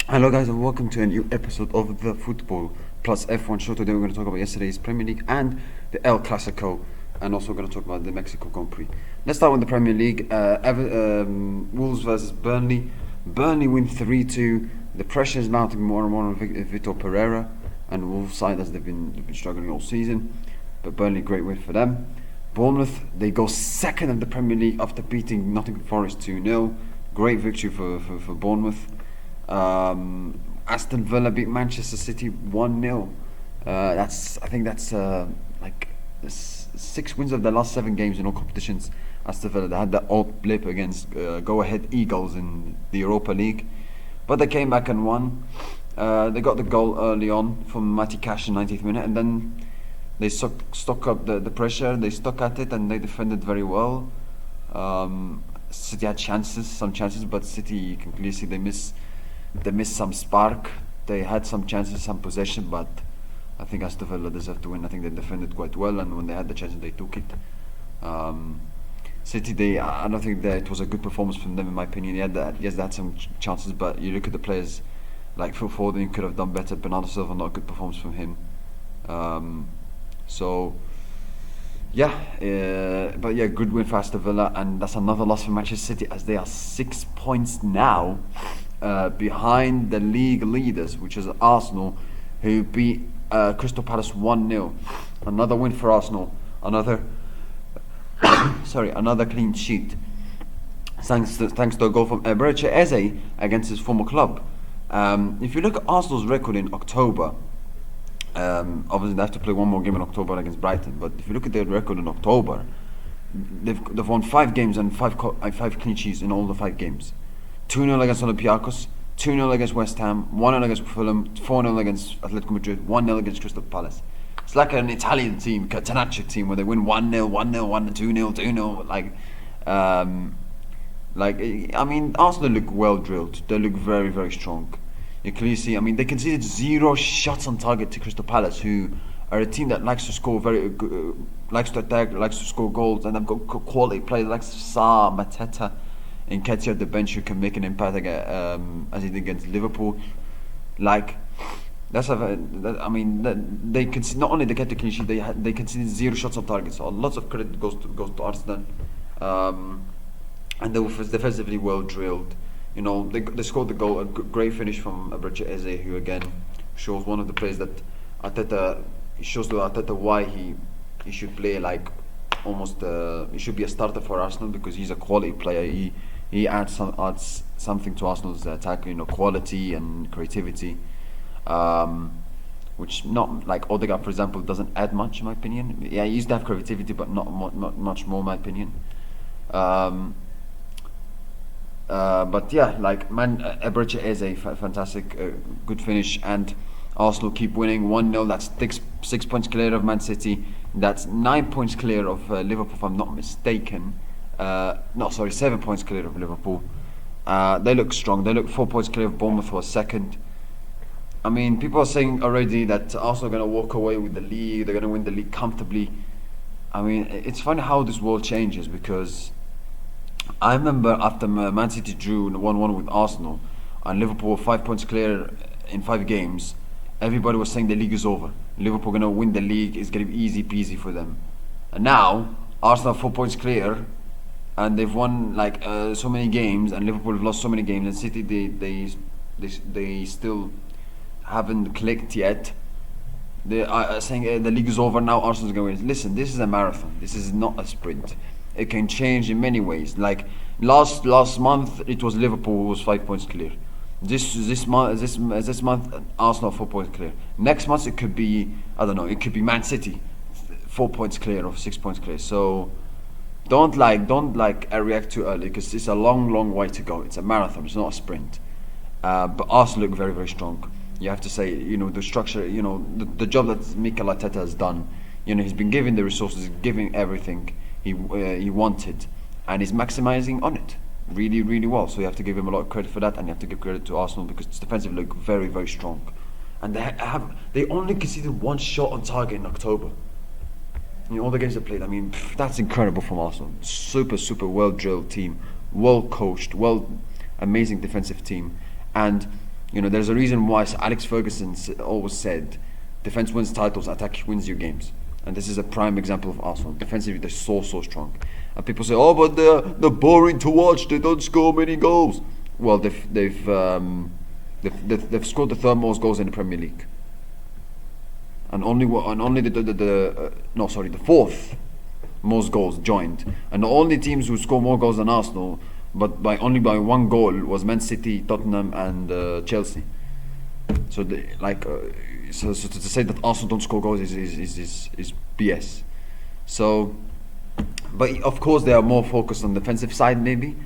Hello guys and welcome to a new episode of the Football Plus F1 show. Today we're going to talk about yesterday's Premier League and the El Clasico, and also we're going to talk about the Mexico Grand Prix. Let's start with the Premier League. Wolves versus Burnley. Burnley win 3-2. The pressure is mounting more and more on Vitor Pereira and Wolves side, as they've been struggling all season. But Burnley, great win for them. Bournemouth, they go second in the Premier League after beating Nottingham Forest 2-0. Great victory for Bournemouth. Aston Villa beat Manchester City 1-0. I think that's like 6 wins of their last 7 games in all competitions. Aston Villa, they had that old blip against go-ahead Eagles in the Europa League, but they came back and won. They got the goal early on from Matty Cash in 90th minute, and then they stuck up the pressure. They stuck at it and they defended very well. City had some chances, but City, you can clearly see they missed some spark. They had some chances, some possession, but I think Aston Villa deserved to win. I think they defended quite well, and when they had the chance, they took it. City, I don't think that it was a good performance from them, in my opinion. They had some chances, but you look at the players like Phil Foden, you could have done better. Bernardo Silva, not a good performance from him. But good win for Aston Villa, and that's another loss for Manchester City, as they are 6 points now behind the league leaders, which is Arsenal, who beat Crystal Palace 1-0. Another win for Arsenal. Another clean sheet. Thanks to a goal from Ep40 against his former club. If you look at Arsenal's record in October, obviously they have to play one more game in October against Brighton, but if you look at their record in October, they've won 5 games and 5 clean sheets in all the 5 games. 2-0 against Olympiacos, 2-0 against West Ham, 1-0 against Fulham, 4-0 against Atletico Madrid, 1-0 against Crystal Palace. It's like an Italian team, Catenaccio team, where they win 1-0, 1-0, 1-0, 2-0, 2-0. I mean, Arsenal look well drilled. They look very, very strong. You clearly see, I mean, they conceded 0 shots on target to Crystal Palace, who are a team that likes to score likes to attack, likes to score goals, and they've got quality players like Sarr, Mateta, and Ketia at the bench, who can make an impact as he did against Liverpool. They not only they get the clean sheet, they conceded 0 shots on target. So lots of credit goes to Arsenal, and they were defensively well drilled. You know, they scored the goal, a great finish from Ep40, who again shows one of the players that shows to Arteta why he should play like almost he should be a starter for Arsenal, because he's a quality player. He adds something to Arsenal's attack, quality and creativity, which not like Odegaard, for example, doesn't add much, in my opinion. Yeah, he used to have creativity, but not much more, in my opinion. Ep40, fantastic, good finish, and Arsenal keep winning 1-0. That's 6 points clear of Man City. That's 9 points clear of Liverpool, if I'm not mistaken. 7 points clear of Liverpool. They look strong. They look 4 points clear of Bournemouth for a second. I mean, people are saying already that Arsenal are going to walk away with the league. They're going to win the league comfortably. I mean, it's funny how this world changes, because I remember after Man City drew 1-1 with Arsenal and Liverpool were 5 points clear in 5 games, everybody was saying the league is over. Liverpool going to win the league. It's going to be easy peasy for them. And now Arsenal are 4 points clear, and they've won so many games, and Liverpool have lost so many games, and City they still haven't clicked yet. They are saying the league is over now. Arsenal's going to win. Listen, this is a marathon. This is not a sprint. It can change in many ways. Like last month, it was Liverpool who was 5 points clear. This month, Arsenal 4 points clear. Next month, it could be, I don't know. It could be Man City 4 points clear or 6 points clear. So don't react too early, because it's a long way to go. It's a marathon. It's not a sprint. But Arsenal look very, very strong. You have to say, the structure, the job that Mikel Arteta has done. He's been given the resources, giving everything he wanted, and he's maximizing on it really, really well. So you have to give him a lot of credit for that, and you have to give credit to Arsenal, because it's defensively look very, very strong. And they only conceded 1 shot on target in October. All the games they played. I mean, that's incredible from Arsenal. Super well drilled team, well coached, amazing defensive team, and There's a reason why Sir Alex Ferguson always said, defense wins titles, attack wins you games. And this is a prime example of Arsenal. Defensively, they're so strong. And people say, oh, but they're boring to watch. They don't score many goals. Well, they've scored the third most goals in the Premier League, and only the fourth most goals joined. And the only teams who score more goals than Arsenal, but only by one goal, was Man City, Tottenham, and Chelsea. So so to say that Arsenal don't score goals is BS. So, but of course they are more focused on the defensive side maybe.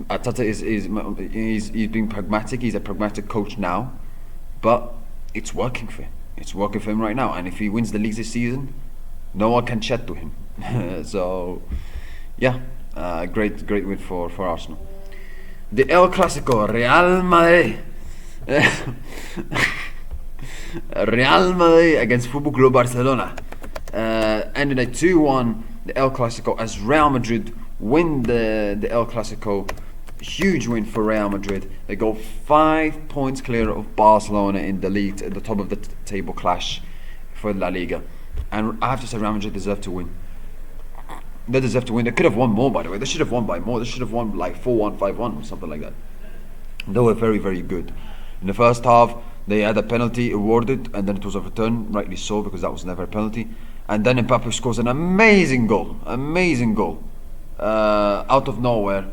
Arteta he's being pragmatic. He's a pragmatic coach now, but it's working for him. It's working for him right now. And if he wins the league this season, no one can chat to him. So, yeah, great win for Arsenal. The El Clasico, Real Madrid. Real Madrid against Football Club Barcelona ended at 2-1. The El Clasico, as Real Madrid win the El Clasico. Huge win for Real Madrid. They go 5 points clear of Barcelona in the league, at the top of the table clash for La Liga. And I have to say, Real Madrid deserve to win. They deserve to win. They could have won more, by the way. They should have won by more. They should have won like 4-1, 5-1 or something like that. They were very, very good. In the first half, they had a penalty awarded, and then it was overturned, rightly so, because that was never a penalty. And then Mbappe scores an amazing goal out of nowhere,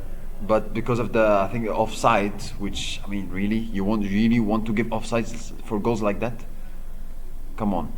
but because of the offside, which really you want to give offsides for goals like that? Come on.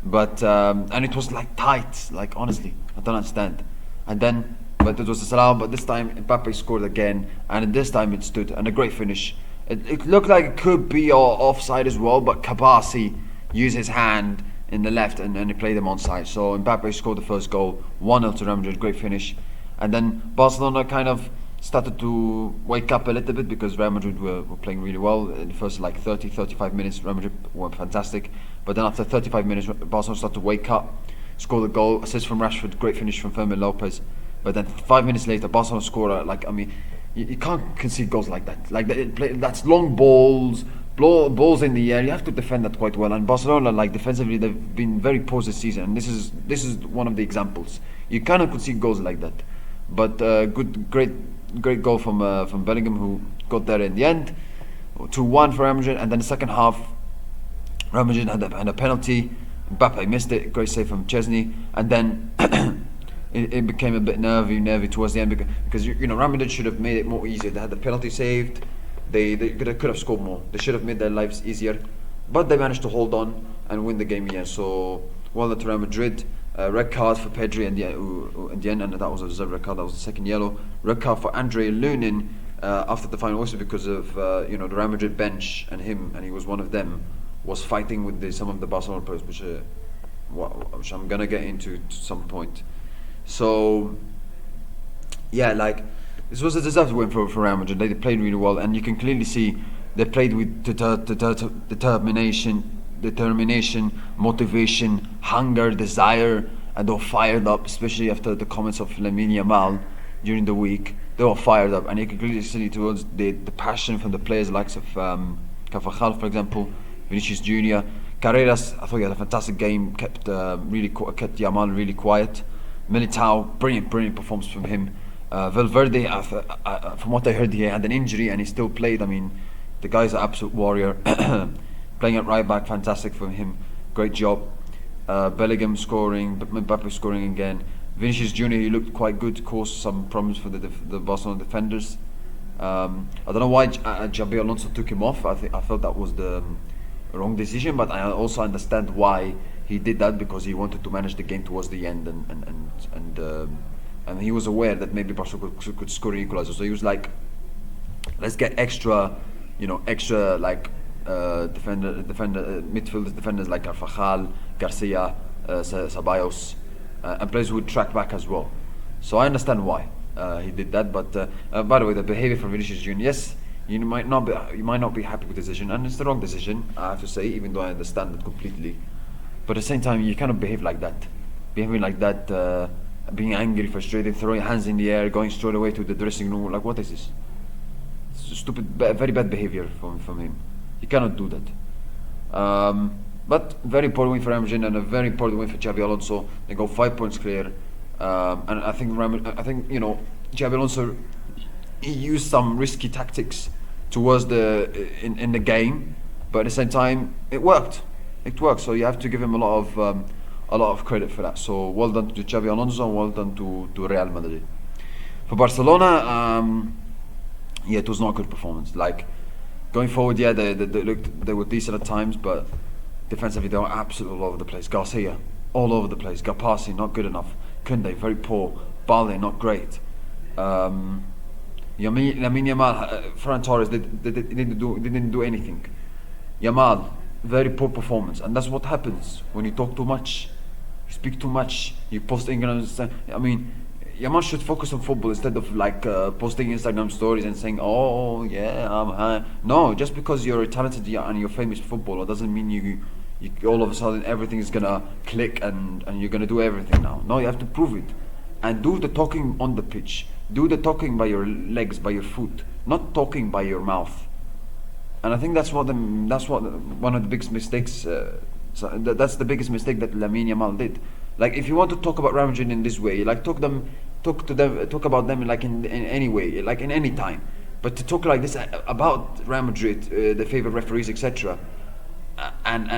But and it was like tight, like honestly, I don't understand. And then, but it was a salam. But this time Mbappe scored again, and this time it stood, and a great finish. It looked like it could be offside as well, but Kabasi used his hand in the left and he played them onside. So Mbappe scored the first goal, 1-0 to Real Madrid, great finish. And then Barcelona kind of started to wake up a little bit, because Real Madrid were playing really well. In the first 35 minutes, Real Madrid were fantastic. But then after 35 minutes, Barcelona started to wake up, scored a goal, assist from Rashford, great finish from Fermin Lopez. But then 5 minutes later, Barcelona scored you can't concede goals like that. That's long balls in the air. You have to defend that quite well. And Barcelona, defensively, they've been very poor this season. And this is one of the examples. You cannot concede goals like that. But great goal from Bellingham, who got there in the end. 2-1 for Real Madrid. And then the second half, Real Madrid had a penalty. Mbappe missed it. Great save from Chesney. And then it became a bit nervy towards the end, because Real Madrid should have made it more easier. They had the penalty saved. They could have scored more. They should have made their lives easier, but they managed to hold on and win the game in the end. So well done to Real Madrid. Red card for Pedri in the end, and that was a deserved red card. That was the second yellow. Red card for Andre Lunin after the final whistle, because of the Real Madrid bench and him, and he was one of them, was fighting with some of the Barcelona players, which I'm gonna get into at some point. So yeah, this was a deserved win for Real Madrid. They played really well, and you can clearly see they played with determination, motivation, hunger, desire, and they were fired up, especially after the comments of Lamine Yamal during the week. They were fired up, and you can clearly see towards the passion from the players, likes of Carvajal, for example, Vinicius Junior, Carreras. I thought he had a fantastic game. Kept Yamal really quiet. Militao, brilliant performance from him. Valverde, from what I heard, he had an injury and he still played. The guy's an absolute warrior. Playing at right back, fantastic from him. Great job. Bellingham scoring, Mbappe scoring again. Vinicius Junior, he looked quite good, caused some problems for the Barcelona defenders. I don't know why Javi Alonso took him off. I felt that was the wrong decision, but I also understand why he did that, because he wanted to manage the game towards the end, and he was aware that maybe Barcelona could score an equalizer. So he was like, let's get extra midfield defenders like Carvajal, Garcia, Ceballos, and players who would track back as well. So I understand why he did that. But by the way, the behavior from Vinicius Junior, yes, you might not be happy with the decision, and it's the wrong decision, I have to say, even though I understand it completely. But at the same time, you cannot behave like that. Behaving like that, being angry, frustrated, throwing hands in the air, going straight away to the dressing room. What is this? It's stupid, very bad behavior from him. You cannot do that. But very important win for Real Madrid and a very important win for Xabi Alonso. They go 5 points clear. And I think Xabi Alonso, he used some risky tactics towards in the game, but at the same time it worked. It worked. So you have to give him a lot of credit for that. So well done to Xabi Alonso, well done to Real Madrid. For Barcelona, it was not a good performance. Like going forward, they were decent at times, but defensively they were absolutely all over the place. Garcia, all over the place. Gapasi, not good enough. Kunde, very poor. Balde, not great. Lamine Yamal, Ferran Torres, they didn't do anything. Yamal, very poor performance, and that's what happens when you talk too much, you speak too much, you post ignorance. I mean, Yamal should focus on football instead of posting Instagram stories and saying, "Oh yeah, I'm high." No, just because you're a talented and you're famous footballer doesn't mean you all of a sudden everything is gonna click and you're gonna do everything now. No, you have to prove it, and do the talking on the pitch. Do the talking by your legs, by your foot, not talking by your mouth. And I think that's what one of the biggest mistakes. That's the biggest mistake that Lamine Yamal did. Like, if you want to talk about Real Madrid in this way, like talk about them like in any way, like in any time. But to talk like this about Real Madrid, the favorite referees, etc. And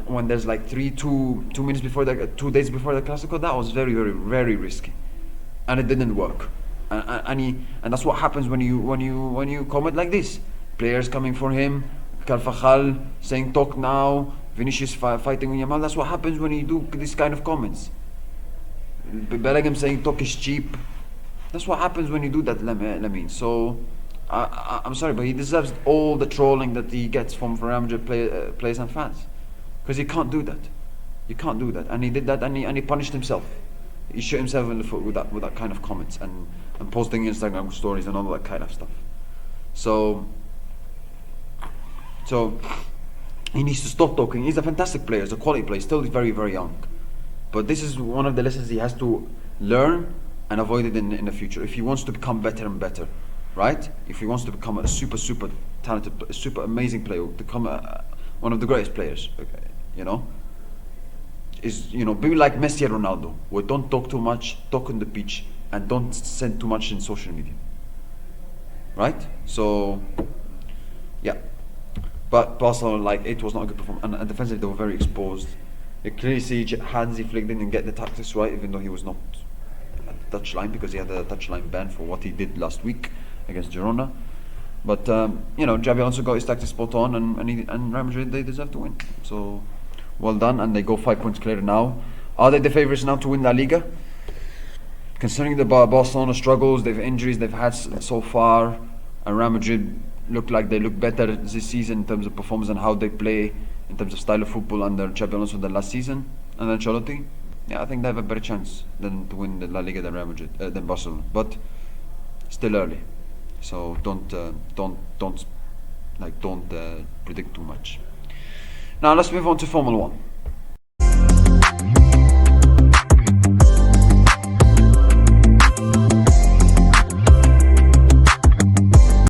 when there's like 2 minutes before 2 days before the Clasico, that was very, very, very risky, and it didn't work. And that's what happens when you comment like this. Players coming for him, Carvajal saying talk now, Vinicius fighting with Yamal. That's what happens when you do this kind of comments. Bellingham saying talk is cheap. That's what happens when you do that, Lamine. So I'm sorry, but he deserves all the trolling that he gets from Real Madrid players and fans, because he can't do that. You can't do that, and he did that, and he punished himself. He shot himself in the foot with that kind of comments and posting Instagram stories and all that kind of stuff. So he needs to stop talking. He's a fantastic player, he's a quality player, still very, very young. But this is one of the lessons he has to learn and avoid it in the future. If he wants to become better and better, right? If he wants to become a super, super talented, super amazing player, become one of the greatest players, okay, be like Messi and Ronaldo, where don't talk too much, talk on the pitch, and don't send too much in social media. Right? So, yeah. But Barcelona, it was not a good performance, and defensively they were very exposed. You clearly see Hansi Flick didn't get the tactics right, even though he was not at the touchline, because he had a touchline ban for what he did last week against Girona. But Xabi Alonso got his tactics spot on, and Real Madrid, they deserve to win. So well done, and they go 5 points clear now. Are they the favourites now to win La Liga? Considering the Barcelona struggles, they've injuries they've had so far, and Real Madrid look like they look better this season in terms of performance and how they play, in terms of style of football under Xabi Alonso than last season, and then Ancelotti. Yeah, I think they have a better chance than to win the La Liga than Real Madrid, than Barcelona. But still early, so don't predict too much. Now let's move on to Formula 1.